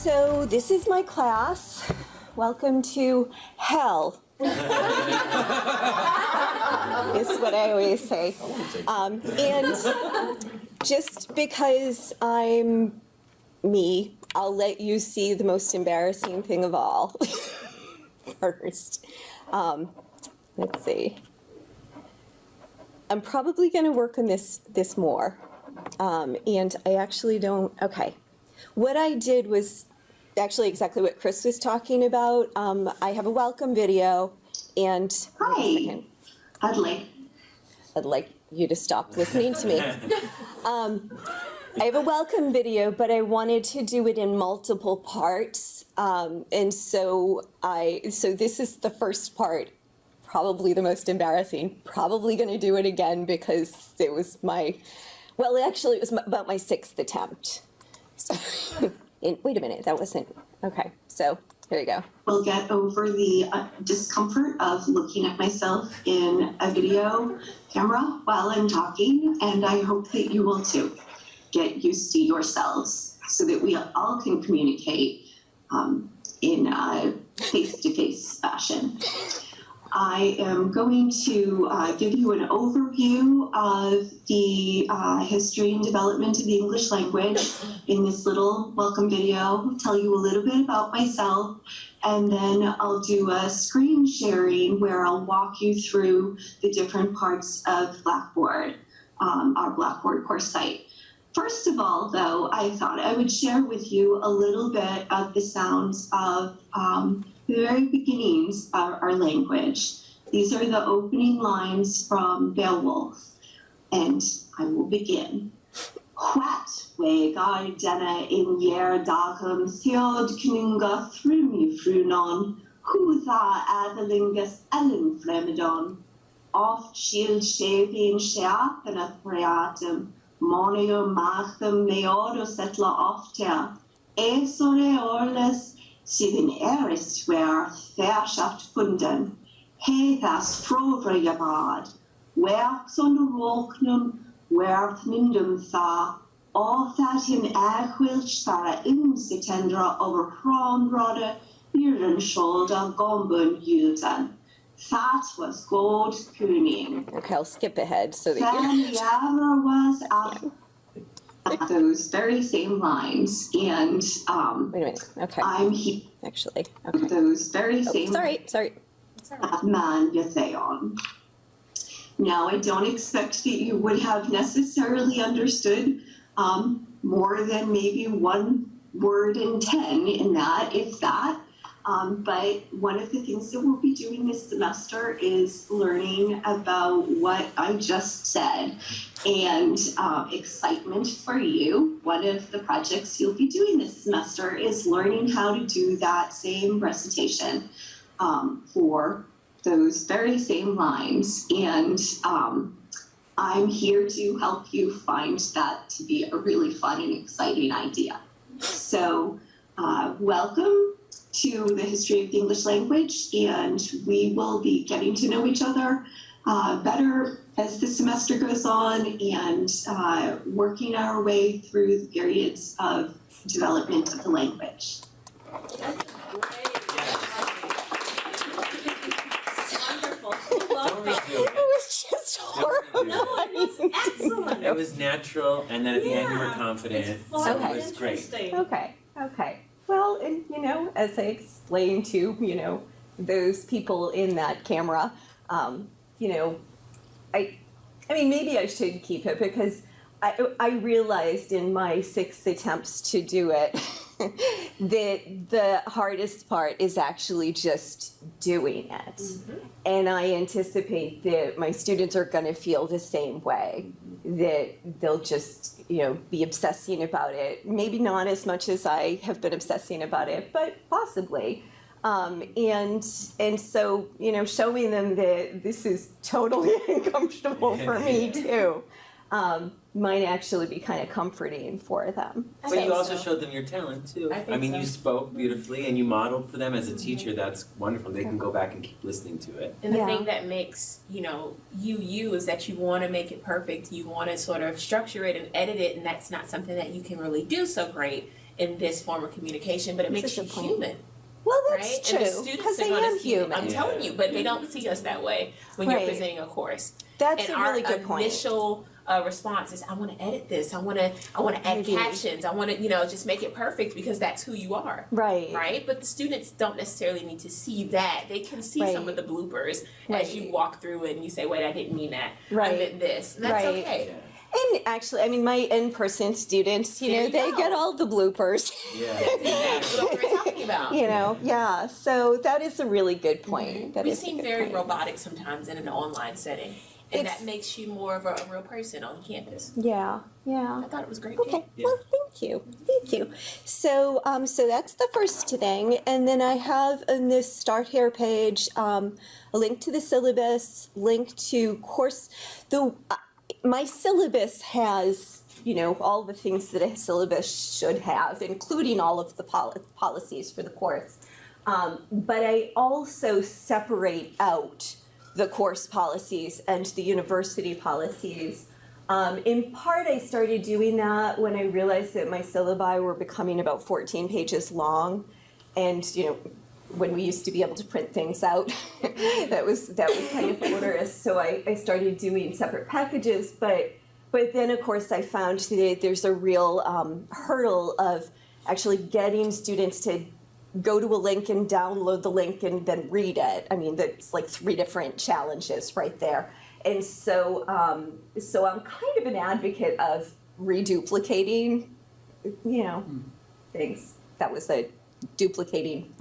So this is my class. Welcome to hell. Is what I always say. And just because I'm me, I'll let you see the most embarrassing thing of all first. Let's see. I'm probably going to work on this more. And I actually don't, okay. What I did was actually exactly what Chris was talking about. I have a welcome video and hi, I'd like you to stop listening to me. I have a welcome video, but I wanted to do it in multiple parts. And so this is the first part, probably the most embarrassing. Probably going to do it again because it was well, actually it was about my 6th attempt. So, wait a minute, that wasn't, okay, so here we go. Will get over the discomfort of looking at myself in a video camera while I'm talking, and I hope that you will too. Get used to yourselves so that we all can communicate in a face-to-face fashion. I am going to give you an overview of the history and development of the English language in this little welcome video, tell you a little bit about myself, and then I'll do a screen sharing where I'll walk you through the different parts of Blackboard, our Blackboard course site. First of all, though, I thought I would share with you a little bit of the sounds of the very beginnings of our language. These are the opening lines from Beowulf, and I will begin. What way guy dena in yer dagum theod kninga thrumi frunon, who tha athelingus ellen fremedon, oft shield shaping sheap and a threatum, monio machem meodo settler ofter, esore orles, sydd eris where verschaft funden, heithas frovre jabad, werks on the roknum, werth mindum tha, of that in erquilch thara imsitendra over hronrode, iron shoulder gombun yulden. That was gold cooning. Okay, I'll skip ahead so that Then was at those very same lines, and wait a minute, okay. I'm here. Actually, okay. Those very same. Sorry. Man Yatheon. Now, I don't expect that you would have necessarily understood more than maybe one word in 10 in that, if that. But one of the things that we'll be doing this semester is learning about what I just said, and excitement for you. One of the projects you'll be doing this semester is learning how to do that same recitation for those very same lines. And I'm here to help you find that to be a really fun and exciting idea. So welcome to the history of the English language, and we will be getting to know each other better as the semester goes on, and working our way through the periods of development of the language. That's great. Wonderful. It was just horrible. No, it was excellent. It was natural, and then at the end you were confident. It's fun Okay. and It was great. interesting. Okay. Well, and as I explained to, those people in that camera, I mean, maybe I should keep it because I realized in my 6 attempts to do it that the hardest part is actually just doing it. Mm-hmm. And I anticipate that my students are going to feel the same way, that they'll just, be obsessing about it. Maybe not as much as I have been obsessing about it, but possibly. And so, showing them that this is totally uncomfortable for me too, might actually be kind of comforting for them. But you also showed them your talent too. I mean, you spoke beautifully and you modeled for them as a teacher. That's wonderful. They can go back and keep listening to it. And the thing that makes, you is that you want to make it perfect. You want to sort of structure it and edit it, and that's not something that you can really do so great. in this form of communication, but it That's makes a you good point. human, well, that's right? true, And the students because are I gonna am see it. I'm human. telling you, but they don't see us that way when Right. you're presenting a course. That's And a really our good point. initial response is, I want to edit this. I want to add Maybe. captions. I want to, just make it perfect because that's who you are. Right. Right? But the students don't necessarily need to see that. They can see some Right. of the bloopers Right. as you walk through it and you say, wait, I didn't mean that. I Right. meant this. And that's Right. okay. And actually, I mean, my in-person students, There you they go. get all the bloopers. Yeah. That's what we're talking about. Yeah. So that is a really good point. That We is a seem good very point. robotic sometimes in an online setting. And It's- that makes you more of a real person on campus. Yeah. I thought it was great. Okay. Yeah. Well, thank you. So, so that's the first thing, and then I have in this Start Here page a link to the syllabus, link to course. My syllabus has, all the things that a syllabus should have, including all of the policies for the course. But I also separate out the course policies and the university policies. In part, I started doing that when I realized that my syllabi were becoming about 14 pages long, and when we used to be able to print things out, that was kind of onerous. So I started doing separate packages, but then of course I found that there's a real hurdle of actually getting students to go to a link and download the link and then read it. I mean, that's like 3 different challenges right there. And so, so I'm kind of an advocate of reduplicating, things. That was a duplicating,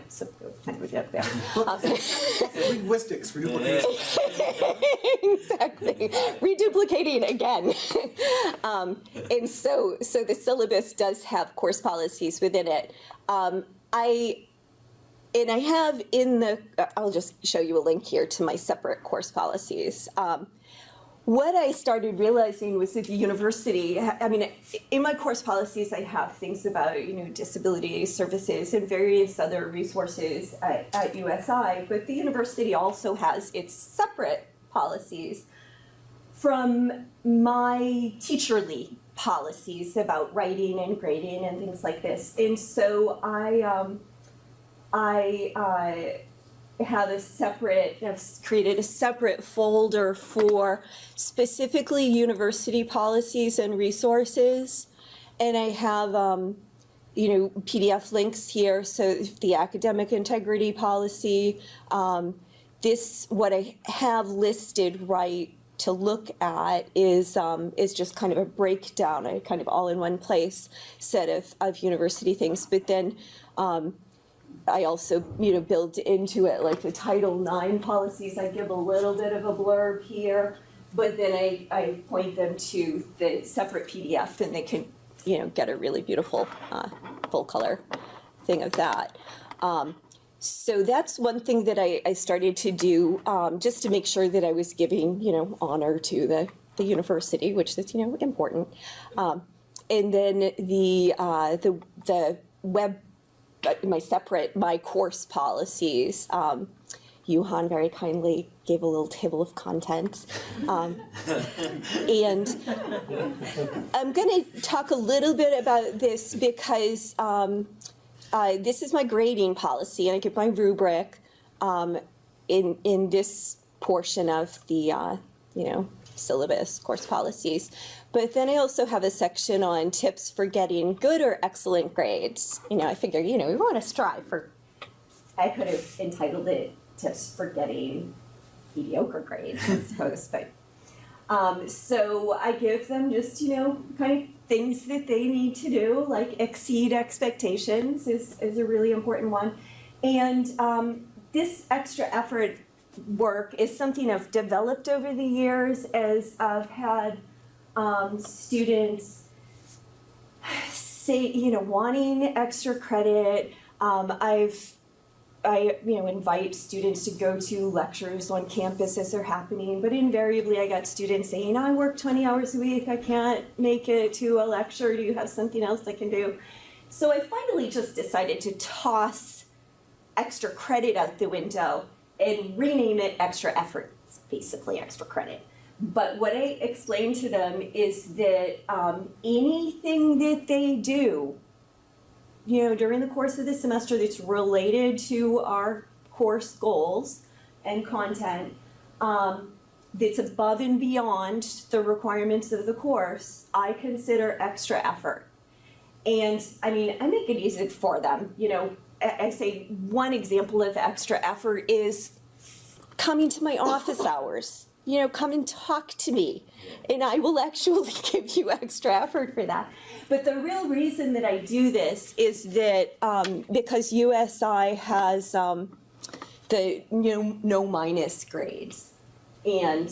so kind of up there. Linguistics for duplication. Exactly, reduplicating again. And so the syllabus does have course policies within it. I have I'll just show you a link here to my separate course policies. What I started realizing was that the university, in my course policies, I have things about, disability services and various other resources at USI, but the university also has its separate policies from my teacherly policies about writing and grading and things like this. And so I've created a separate folder for specifically university policies and resources. And I have, PDF links here. So the academic integrity policy, what I have listed right to look at is just kind of a breakdown, a kind of all in one place set of university things. But then, I also, build into it like the Title IX policies. I give a little bit of a blurb here, but then I point them to the separate PDF, and they can, get a really beautiful full color thing of that. So that's one thing that I started to do, just to make sure that I was giving, honor to the university, which is, important. And then the web. My course policies, Yuhan very kindly gave a little table of contents. And I'm going to talk a little bit about this because this is my grading policy, and I give my rubric in this portion of the, syllabus, course policies. But then I also have a section on tips for getting good or excellent grades. I figure, we want to strive for, I could have entitled it tips for getting mediocre grades, I suppose. But so I give them just, kind of things that they need to do, like exceed expectations is a really important one. And this extra effort work is something I've developed over the years as I've had students say, wanting extra credit. I invite students to go to lectures on campus as they're happening, but invariably I got students saying, I work 20 hours a week, I can't make it to a lecture, do you have something else I can do? So I finally just decided to toss extra credit out the window and rename it extra effort. It's basically extra credit. But what I explain to them is that anything that they do, during the course of the semester that's related to our course goals and content, that's above and beyond the requirements of the course, I consider extra effort. And I make it easy for them. I say one example of extra effort is coming to my office hours. Come and talk to me, and I will actually give you extra effort for that. But the real reason that I do this is that because USI has the no minus grades, and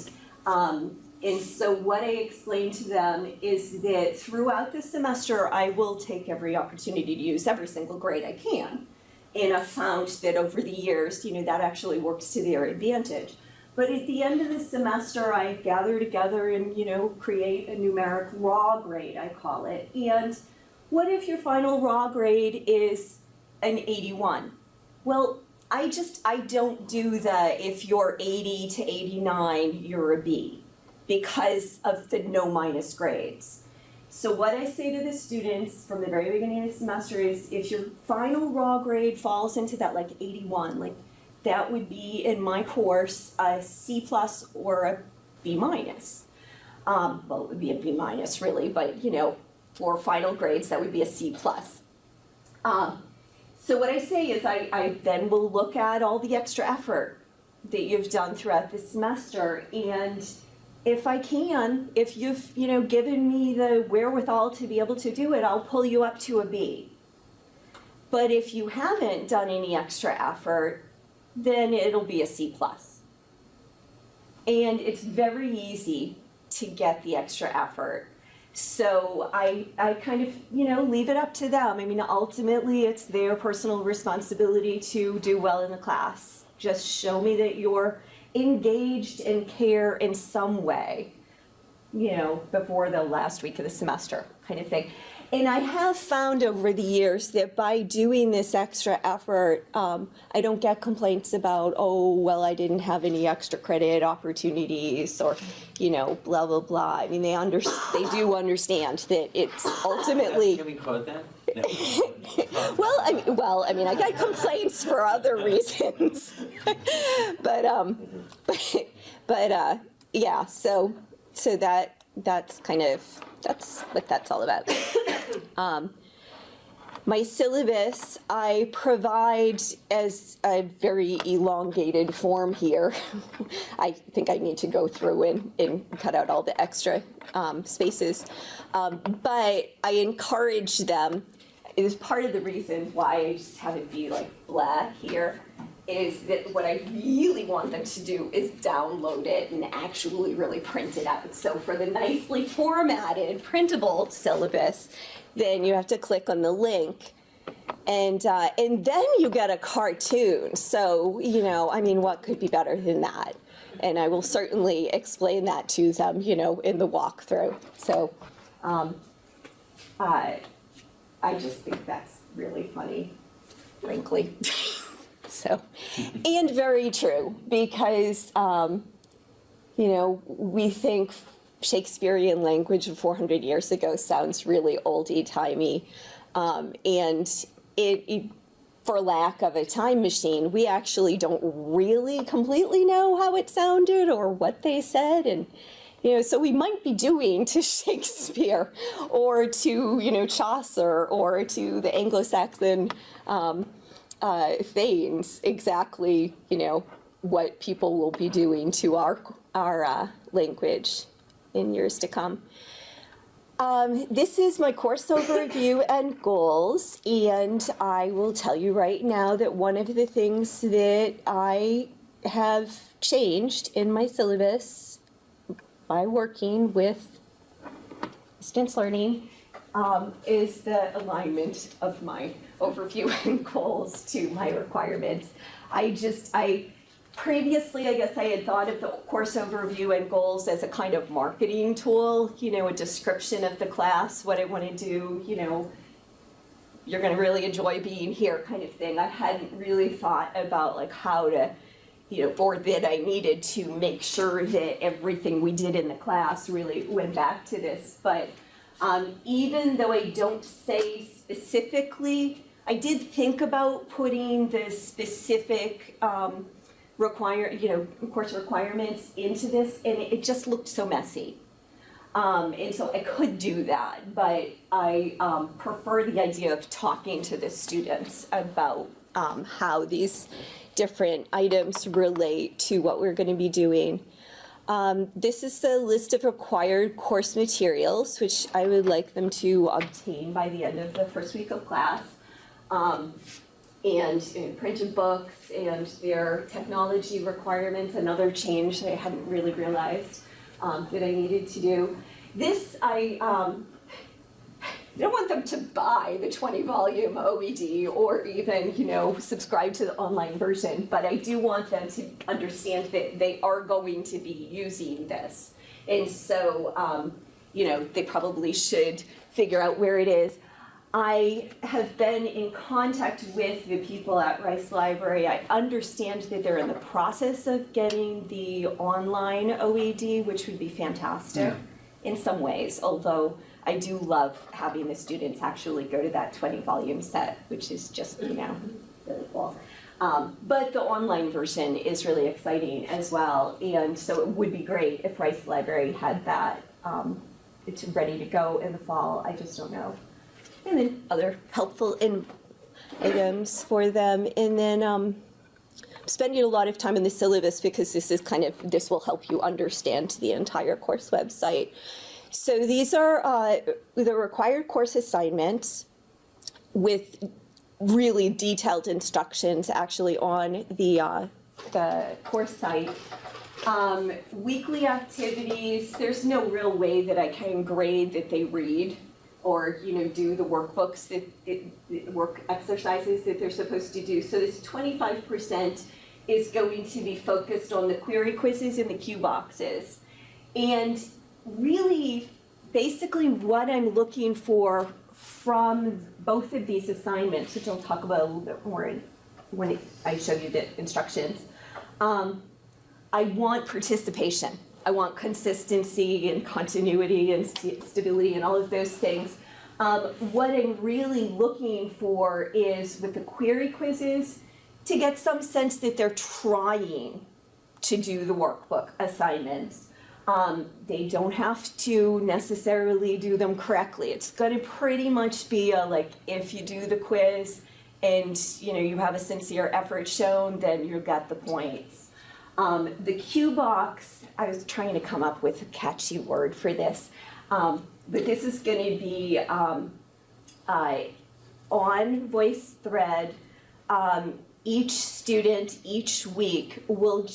so what I explain to them is that throughout the semester I will take every opportunity to use every single grade I can, and I've found that over the years, that actually works to their advantage. But at the end of the semester, I gather together and, create a numeric raw grade, I call it. And what if your final raw grade is an 81? Well, I don't do the if you're 80 to 89, you're a B, because of the no minus grades. So what I say to the students from the very beginning of the semester is if your final raw grade falls into that 81, that would be in my course a C+ or a B-. Well, it would be a B- really, but for final grades that would be a C+. So what I say is I then will look at all the extra effort that you've done throughout the semester, and if I can, if you've given me the wherewithal to be able to do it, I'll pull you up to a B. But if you haven't done any extra effort, then it'll be a C+. And it's very easy to get the extra effort. So I kind of, leave it up to them. Ultimately, it's their personal responsibility to do well in the class. Just show me that you're engaged and care in some way, before the last week of the semester kind of thing. And I have found over the years that by doing this extra effort, I don't get complaints about, I didn't have any extra credit opportunities or, blah, blah, blah. They do understand that it's ultimately. Can we quote that? No. I got complaints for other reasons. Yeah, so that's what that's all about. My syllabus I provide as a very elongated form here. I think I need to go through and cut out all the extra spaces. But I encourage them. It is part of the reason why I just have it be blah here, is that what I really want them to do is download it and actually really print it out. So for the nicely formatted printable syllabus, then you have to click on the link, and then you get a cartoon. So, what could be better than that? And I will certainly explain that to them, in the walkthrough. So, I just think that's really funny, frankly. So, and very true, because, we think Shakespearean language of 400 years ago sounds really oldie-timey, and it, for lack of a time machine, we actually don't really completely know how it sounded or what they said, and so we might be doing to Shakespeare or to, Chaucer or to the Anglo-Saxon thanes exactly, what people will be doing to our language in years to come. This is my course overview and goals, and I will tell you right now that one of the things that I have changed in my syllabus by working with distance learning is the alignment of my overview and goals to my requirements. Previously, I guess I had thought of the course overview and goals as a kind of marketing tool, a description of the class, what I want to do, you're going to really enjoy being here kind of thing. I hadn't really thought about how to or that I needed to make sure that everything we did in the class really went back to this. But even though I don't say specifically, I did think about putting the specific course requirements into this, and it just looked so messy. And so I could do that, but I prefer the idea of talking to the students about how these different items relate to what we're going to be doing. This is the list of required course materials, which I would like them to obtain by the end of the first week of class. And printed books and their technology requirements, another change that I hadn't really realized that I needed to do. This, I don't want them to buy the 20-volume OED or even, subscribe to the online version, but I do want them to understand that they are going to be using this. And so, they probably should figure out where it is. I have been in contact with the people at Rice Library. I understand that they're in the process of getting the online OED, which would be fantastic in some ways, although I do love having the students actually go to that 20-volume set, which is just, really cool. But the online version is really exciting as well, and so it would be great if Rice Library had that it's ready to go in the fall. I just don't know. And then other helpful items for them. And then I'm spending a lot of time in the syllabus because this will help you understand the entire course website. So these are the required course assignments with really detailed instructions actually on the course site. Weekly activities, there's no real way that I can grade that they read or do the workbooks, work exercises that they're supposed to do. So this 25% is going to be focused on the query quizzes and the cue boxes. And really, basically what I'm looking for from both of these assignments, which I'll talk about a little bit more when I show you the instructions, I want participation. I want consistency and continuity and stability and all of those things. What I'm really looking for is with the query quizzes to get some sense that they're trying to do the workbook assignments. They don't have to necessarily do them correctly. It's going to pretty much be if you do the quiz and you have a sincere effort shown, then you got the points. The cue box, I was trying to come up with a catchy word for this, but this is going to be on VoiceThread. Each student each week will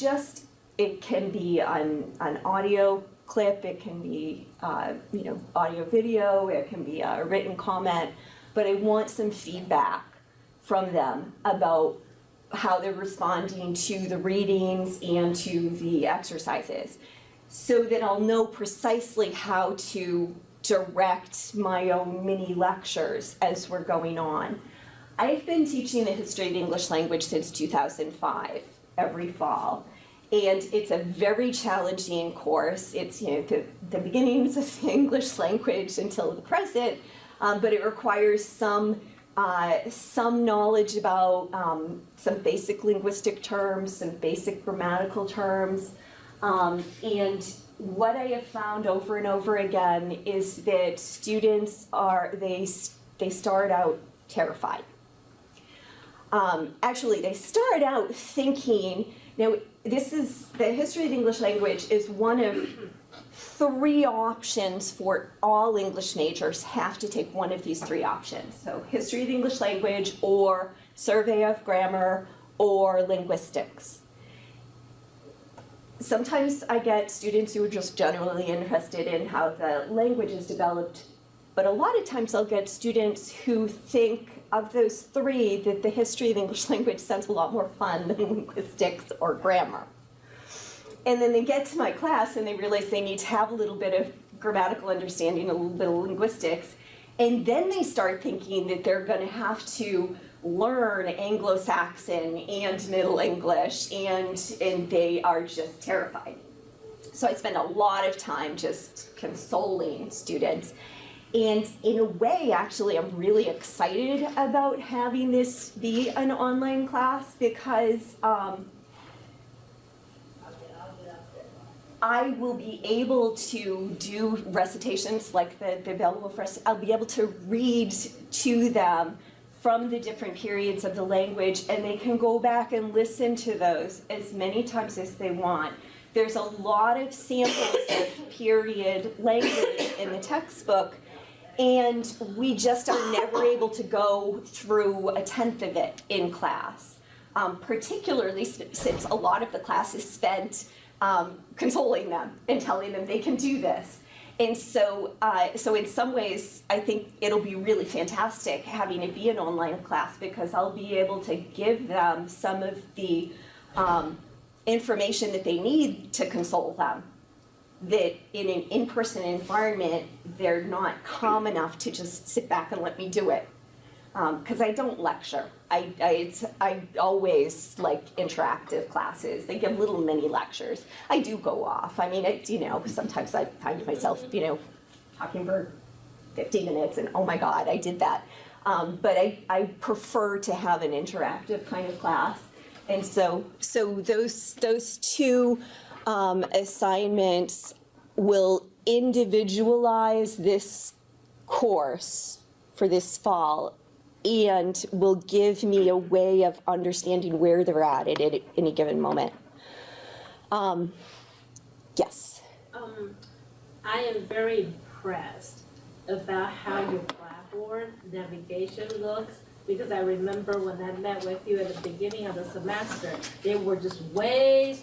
it can be an audio clip, it can be audio video, it can be a written comment, but I want some feedback from them about how they're responding to the readings and to the exercises, so that I'll know precisely how to direct my own mini lectures as we're going on. I've been teaching the history of the English language since 2005, every fall. And it's a very challenging course. It's the beginnings of the English language until the present, but it requires some knowledge about some basic linguistic terms, some basic grammatical terms. And what I have found over and over again is that students they start out terrified. Actually, they start out thinking, this is, the history of the English language is one of 3 options for all English majors have to take one of these 3 options. So history of the English language, or survey of grammar, or linguistics. Sometimes I get students who are just generally interested in how the language is developed, but a lot of times I'll get students who think of those 3 that the history of the English language sounds a lot more fun than linguistics or grammar. And then they get to my class and they realize they need to have a little bit of grammatical understanding, a little bit of linguistics, and then they start thinking that they're going to have to learn Anglo-Saxon and Middle English, and they are just terrified. So I spend a lot of time just consoling students. And in a way, actually, I'm really excited about having this be an online class because I will be able to do recitations like the available for us. I'll be able to read to them from the different periods of the language, and they can go back and listen to those as many times as they want. There's a lot of samples of period language in the textbook, and we just are never able to go through a tenth of it in class, particularly since a lot of the class is spent consoling them and telling them they can do this. And so in some ways, I think it'll be really fantastic having it be an online class because I'll be able to give them some of the information that they need to console them, that in an in-person environment, they're not calm enough to just sit back and let me do it. Because I don't lecture. I always like interactive classes. They give little mini lectures. I do go off. I mean, sometimes I find myself, talking for 50 minutes and oh my God, I did that. But I prefer to have an interactive kind of class. And so those two assignments will individualize this course for this fall and will give me a way of understanding where they're at any given moment. Yes. I am very impressed about how your Flatboard Navigation looks, because I remember when I met with you at the beginning of the semester, there were just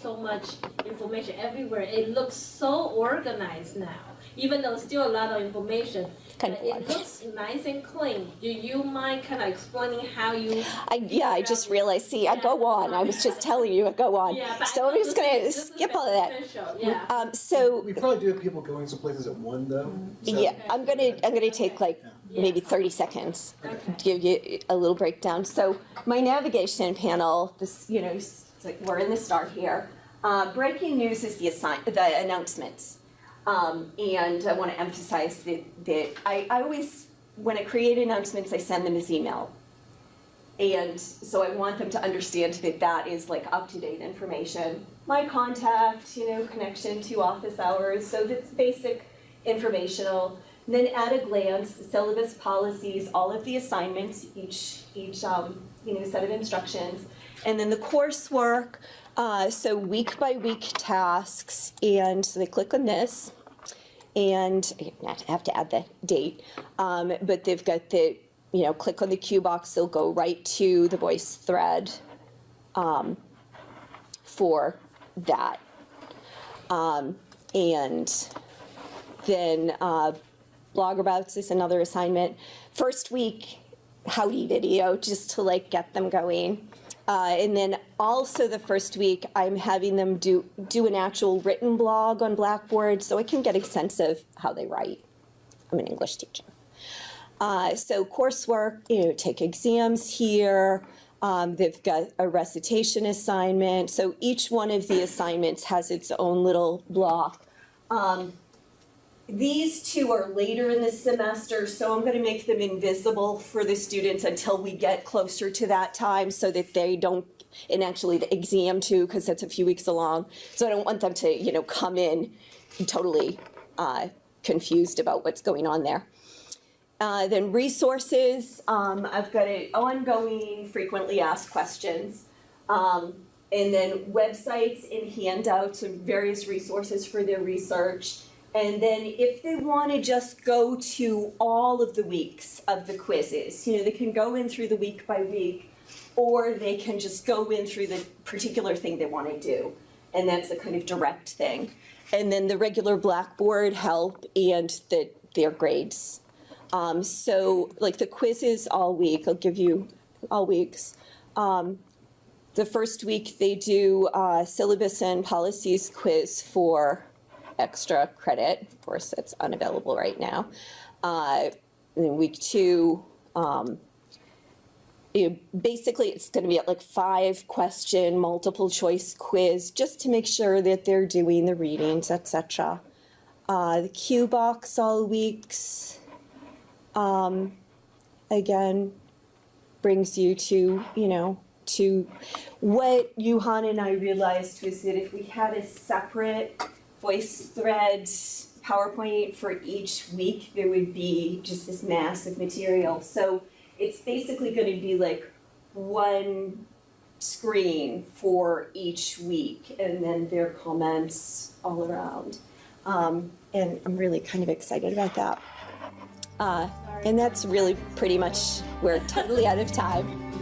so much information everywhere. It looks so organized now, even though still a lot of information. It looks nice and clean. Do you mind kind of explaining how you? I just realized. See, I go on. I was just telling you, I go on. Yeah, so I'm just going to skip all of that. Yeah. So We probably do have people going some places at one though. So. yeah, I'm gonna take like maybe 30 seconds to give you a little breakdown. So my navigation panel, this it's like we're in the start here. Breaking news is the announcements. And I want to emphasize that I always, when I create announcements, I send them as email. And so I want them to understand that is like up-to-date information. My contact, connection to office hours, so that's basic informational. And then at a glance, the syllabus policies, all of the assignments, each set of instructions. And then the coursework, so week by week tasks, and so they click on this. And I have to add the date, but they've got the, click on the Q box, they'll go right to the voice thread for that. And then Blogabouts is another assignment. First week, howdy video, just to get them going. And then also the first week, I'm having them do an actual written blog on Blackboard so I can get a sense of how they write. I'm an English teacher. So coursework, take exams here. They've got a recitation assignment. So each one of the assignments has its own little block. These two are later in the semester, so I'm going to make them invisible for the students until we get closer to that time so that they don't, and actually the exam too, because that's a few weeks along. So I don't want them to, come in totally confused about what's going on there. Then resources, I've got an ongoing frequently asked questions. And then websites and handouts and various resources for their research. And then if they want to just go to all of the weeks of the quizzes, they can go in through the week by week, or they can just go in through the particular thing they want to do. And that's the kind of direct thing. And then the regular Blackboard help and their grades. So the quizzes all week, I'll give you all weeks. The first week they do syllabus and policies quiz for extra credit. Of course, that's unavailable right now. In week 2, basically it's going to be like 5-question multiple choice quiz just to make sure that they're doing the readings, etc. The cue box all weeks, again, brings you to, to what Johan and I realized was that if we had a separate voice thread PowerPoint for each week, there would be just this massive material. So it's basically going to be like one screen for each week, and then their comments all around. And I'm really kind of excited about that. And that's really pretty much, we're totally out of time.